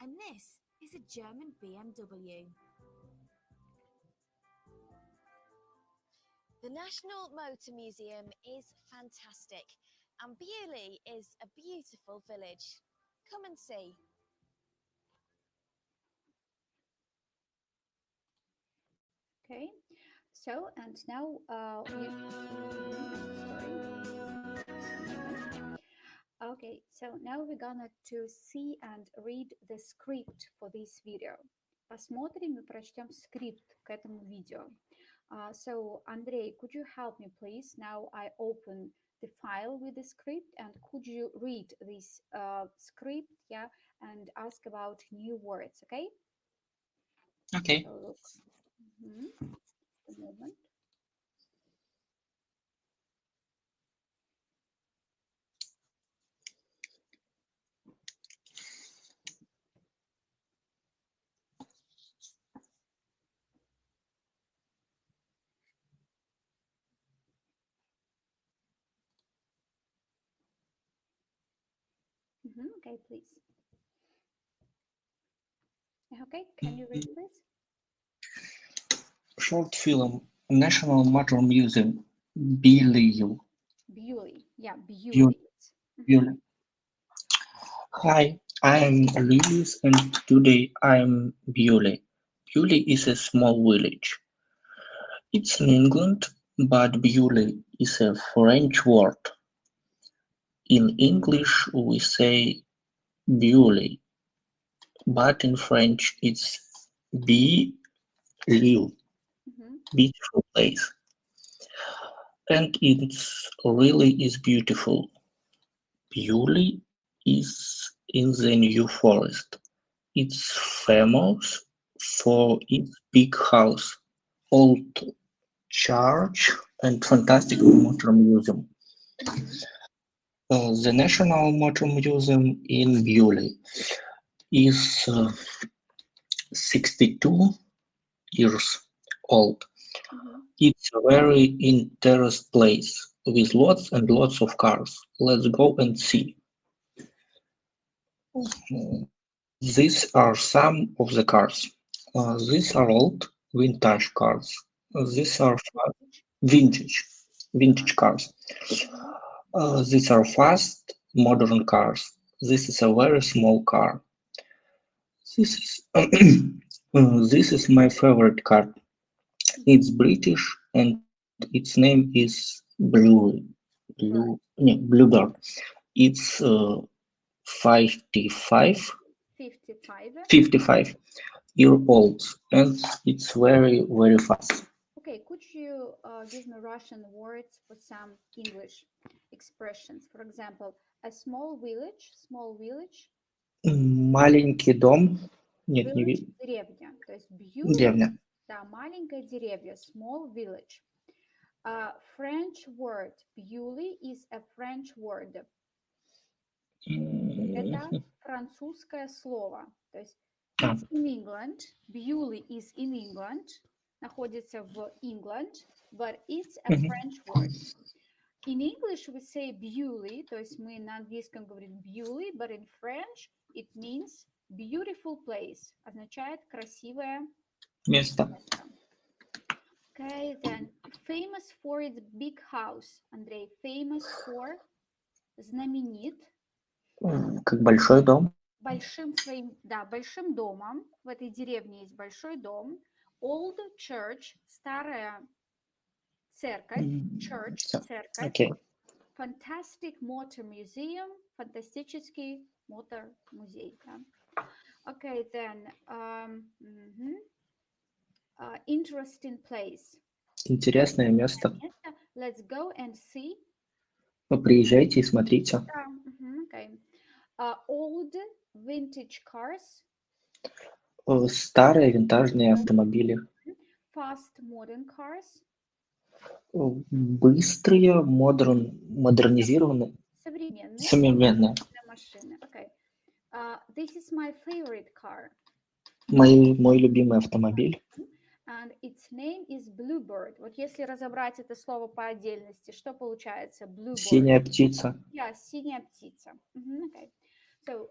And this is a German BMW. The National Motor Museum is fantastic, and Bewley is a beautiful village. Come and see. Okay, so and now Okay, so now we're gonna to see and read the script for this video. Посмотрим и прочтем скрипт к этому видео. So, Andrei, could you help me, please? Now I open the file with the script, and could you read this script, yeah, and ask about new words, okay? Okay. So, look. Just a moment. Okay, please. Okay, can you read, please? Short film, National Motor Museum, Bewley. Bewley, yeah, Bewley. Bewley. Hi, I am Louise and today I am Bewley. Bewley is a small village. It's in England, but Bewley is a French word. In English we say Bewley, but in French it's Beaulieu, beautiful place. And it's really is beautiful. Bewley is in the New Forest. It's famous for its big house, old church, and fantastic motor museum. The National Motor Museum in Beaulieu is 62 years old. It's a very interesting place with lots and lots of cars. Let's go and see. These are some of the cars. These are old vintage cars. These are vintage cars. These are fast modern cars. This is a very small car. This is this is my favorite car. It's British and its name is Bluebird. It's 55 year old and it's very fast. Okay, could you give me Russian words for some English expressions? For example, a small village. Маленький дом. Нет, не Village, видно. деревня. То есть beautiful, Деревня. да, маленькая деревня, small village. French word, Bewley is a French word. Это французское слово. То есть it's in England, Bewley is in England, находится в England, but it's a French word. In English we say Bewley, то есть мы на английском говорим Bewley, but in French it means beautiful place, означает красивое место. Okay, then famous for its big house, Андрей, famous for, знаменит. Как большой дом. Большим домом. В этой деревне есть большой дом. Old church, старая церковь. Church, церковь. Okay. Fantastic motor museum, фантастический мотор-музей. Да? Okay, then interesting place. Интересное место. Let's go and see. Вы приезжайте и смотрите. Okay. Old vintage cars. Старые винтажные автомобили. Fast modern cars. Быстрые, модернизированные. Современные. Машины. Okay. This is my favorite car. Мой любимый автомобиль. And its name is Bluebird. Вот если разобрать это слово по отдельности, что получается? Bluebird. Синяя птица. Yeah, синяя птица. Okay. So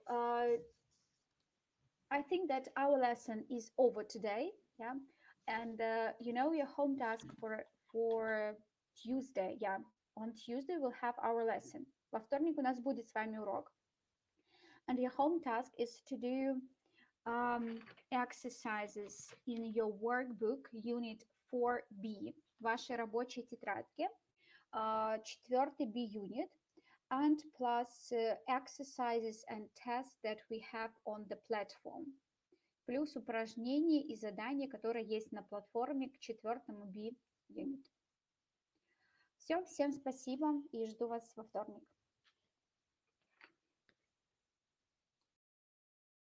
I think that our lesson is over today. Yeah, and you know your home task for Tuesday. Yeah, on Tuesday we'll have our lesson. Во вторник у нас будет с вами урок. And your home task is to do exercises in your workbook, unit 4B, вашей рабочей тетрадке, 4B unit, and plus exercises and tests that we have on the platform. Плюс упражнения и задания, которые есть на платформе к 4-му B unit. Все, всем спасибо и жду вас во вторник.